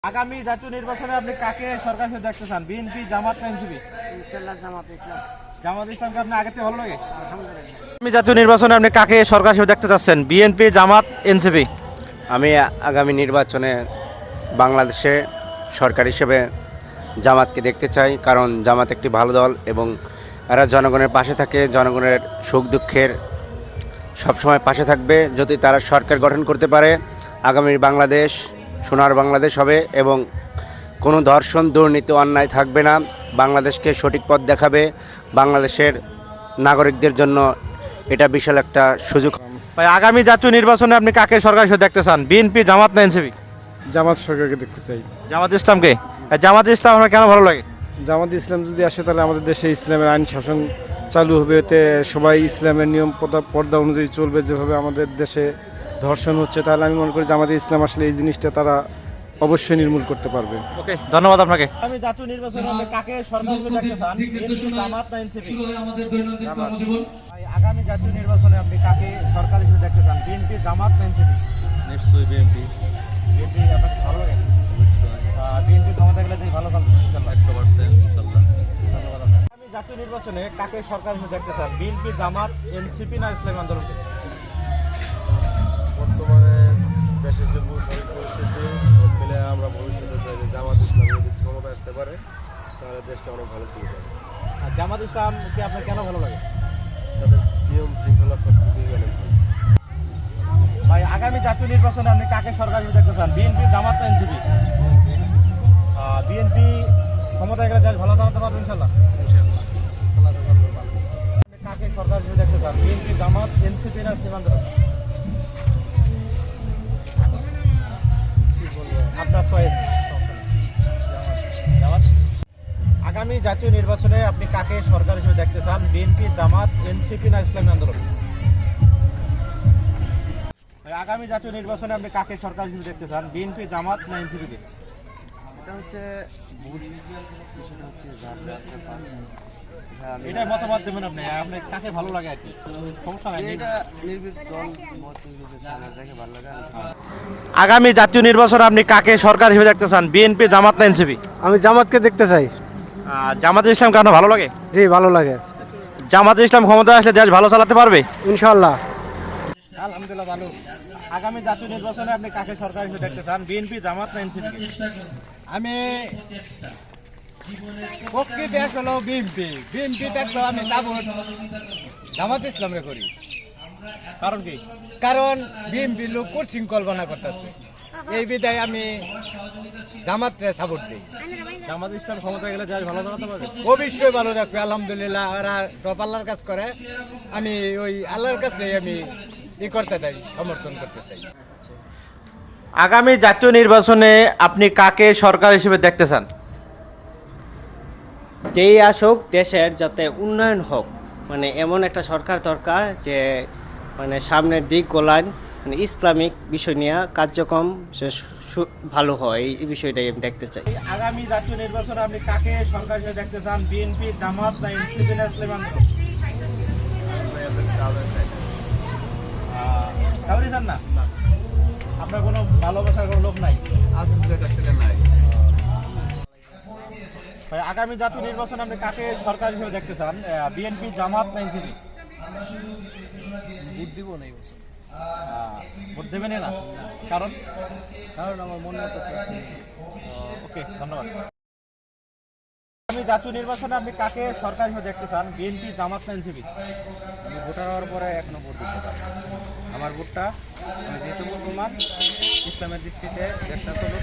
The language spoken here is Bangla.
আগামী জাতীয় নির্বাচনে আপনি কাকে সরকার হিসেবে দেখতে চান? বিএনপি, জামাত না এনসিপি? ইনশাআল্লাহ জামাত ইসলাম। জামাত ইসলামকে আপনি আগে থেকে ভালো লাগে? আলহামদুলিল্লাহ। আগামী জাতীয় নির্বাচনে আপনি কাকে সরকার হিসেবে দেখতে চাচ্ছেন? বিএনপি, জামাত, এনসিপি? আমি আগামী নির্বাচনে বাংলাদেশে সরকার হিসেবে জামাতকে দেখতে চাই, কারণ জামাত একটি ভালো দল এবং এরা জনগণের পাশে থাকে, জনগণের সুখ দুঃখের সবসময় পাশে থাকবে। যদি তারা সরকার গঠন করতে পারে, আগামী বাংলাদেশ সোনার বাংলাদেশ হবে এবং কোনো ধর্ষণ, দুর্নীতি, অন্যায় থাকবে না। বাংলাদেশকে সঠিক পথ দেখাবে। বাংলাদেশের নাগরিকদের জন্য এটা বিশাল একটা সুযোগ। ভাই, আগামী জাতীয় নির্বাচনে আপনি কাকে সরকার হিসেবে দেখতে চান? বিএনপি, জামাত না এনসিপি? জামাত সরকারকে দেখতে চাই। জামাত ইসলামকে? জামাত ইসলাম আপনার কেন ভালো লাগে? জামাত ইসলাম যদি আসে তাহলে আমাদের দেশে ইসলামের আইন শাসন চালু হবে, এতে সবাই ইসলামের নিয়ম পর্দা অনুযায়ী চলবে। যেভাবে আমাদের দেশে ধর্ষণ হচ্ছে, তাহলে আমি মনে করি জামাতে ইসলাম আসলে এই জিনিসটা তারা অবশ্যই নির্মূল করতে পারবে। ওকে, ধন্যবাদ আপনাকে। আমি জাতীয় নির্বাচনে আপনি কাকে সরকার হিসেবে দেখতে চান? বিএনপি, জামাত না এনসিপি? ভাই, আগামী জাতীয় নির্বাচনে আপনি কাকে সরকার হিসেবে দেখতে চান? বিএনপি, জামাত না এনসিপি? নিশ্চয়ই বিএনপি। বিএনপি আপনাকে ভালো লাগে? বিএনপি ক্ষমতা গেলে ভালো থাকবে ইনশাআল্লাহ। 100% ইনশাআল্লাহ। ধন্যবাদ আপনাকে। আমি জাতীয় নির্বাচনে কাকে সরকার হিসেবে দেখতে চান? বিএনপি, জামাত, এনসিপি না ইসলামী আন্দোলনকে? বর্তমানে দেশের যে সার্বিক পরিস্থিতি সব মিলে আমরা ভবিষ্যতে চাই যে জামাত ইসলাম যদি ক্ষমতা আসতে পারে তাহলে দেশটা অনেক ভালো দিকে যাবে। আর জামাত ইসলামকে আপনার কেন ভালো লাগে? তাদের নিয়ম শৃঙ্খলা সব কিছুই অনেক ভালো। ভাই, আগামী জাতীয় নির্বাচনে আপনি কাকে সরকার হিসেবে দেখতে চান? বিএনপি, জামাত না এনসিপি? বিএনপি ক্ষমতায় গেলে দেশ ভালো চালাতে পারবে ইনশাল্লাহ? আপনি কাকে সরকার হিসেবে দেখতে চান? বিএনপি, জামাত, এনসিপি না ইসলামী আন্দোলন? আপনার চয়েস। জামাত। আগামী জাতীয় নির্বাচনে আপনি কাকে সরকার হিসেবে দেখতে চান? বিএনপি, জামাত, এনসিপি না ইসলামী আন্দোলন? আগামী জাতীয় নির্বাচনে আপনি কাকে সরকার হিসেবে দেখতে চান? বিএনপি, জামাত না এনসিপি কে? এটা হচ্ছে এটাই মতামত দেবেন আপনি। আপনি কাকে ভালো লাগে আর কি, সমস্যা নাই। এটা নির্ভীক দল মত যাকে ভালো লাগে। আগামী জাতীয় নির্বাচনে আপনি কাকে সরকার হিসেবে দেখতে চান? বিএনপি, জামাত না এনসিপি? আমি জামাতকে দেখতে চাই। জামাত ইসলাম কেন ভালো লাগে? জি, ভালো লাগে। জামাত ইসলাম ক্ষমতায় আসলে দেশ ভালো চালাতে পারবে ইনশাআল্লাহ। আলহামদুলিল্লাহ, ভালো। আগামী জাতীয় নির্বাচনে আপনি কাকে সরকার হিসেবে দেখতে চান? বিএনপি, জামাত না এনসিপি? আমি প্রকৃতি আসলে বিএনপি দেখলেও আমি সাপোর্ট জামাত ইসলামরে করি। কারণ কি? কারণ বিএনপি লোক কোচিং কল্পনা করতেছে, এই বিধায় আমি জামাতরে সাপোর্ট দিই। জামাত ইসলাম ক্ষমতায় গেলে দেশ ভালো চালাতে পারবে? অবশ্যই ভালো রাখবে, আলহামদুলিল্লাহ। ওরা সব আল্লাহর কাজ করে, আমি ওই আল্লাহর কাছে আমি করতে চাই, সমর্থন করতে চাই। আগামী জাতীয় নির্বাচনে আপনি কাকে সরকার হিসেবে দেখতে চান? যেই আসুক দেশের যাতে উন্নয়ন হোক, মানে এমন একটা সরকার দরকার যে মানে সামনের দিক গোলান, মানে ইসলামিক বিষয় নিয়ে কার্যক্রম ভালো হয়, এই বিষয়টাই আমি দেখতে চাই। আগামী জাতীয় নির্বাচনে আপনি কাকে সরকার হিসেবে দেখতে চান? বিএনপি, জামাত না এনসিপি না ইসলামী আন্দোলন? কাউরি চান না? আপনার কোনো ভালোবাসার কোনো লোক নাই? আসলে নাই। ভাই, আগামী জাতীয় নির্বাচনে আপনি কাকে সরকার হিসেবে দেখতে চান? বিএনপি, জামাত না এনসিপি? ভোট দিব না এই বছর। ভোট দেবেন না? কারণ আমার মনে মতো ওকে, ধন্যবাদ। আগামী জাতীয় নির্বাচনে আপনি কাকে সরকার হিসেবে দেখতে চান? বিএনপি, জামাত না এনসিপি? আমি ভোটার হওয়ার পরে এখনো ভোট দিতে পারি। আমার ভোটটা আমি যেহেতু মুসলমান, ইসলামের দৃষ্টিতে দেশটা চলুক,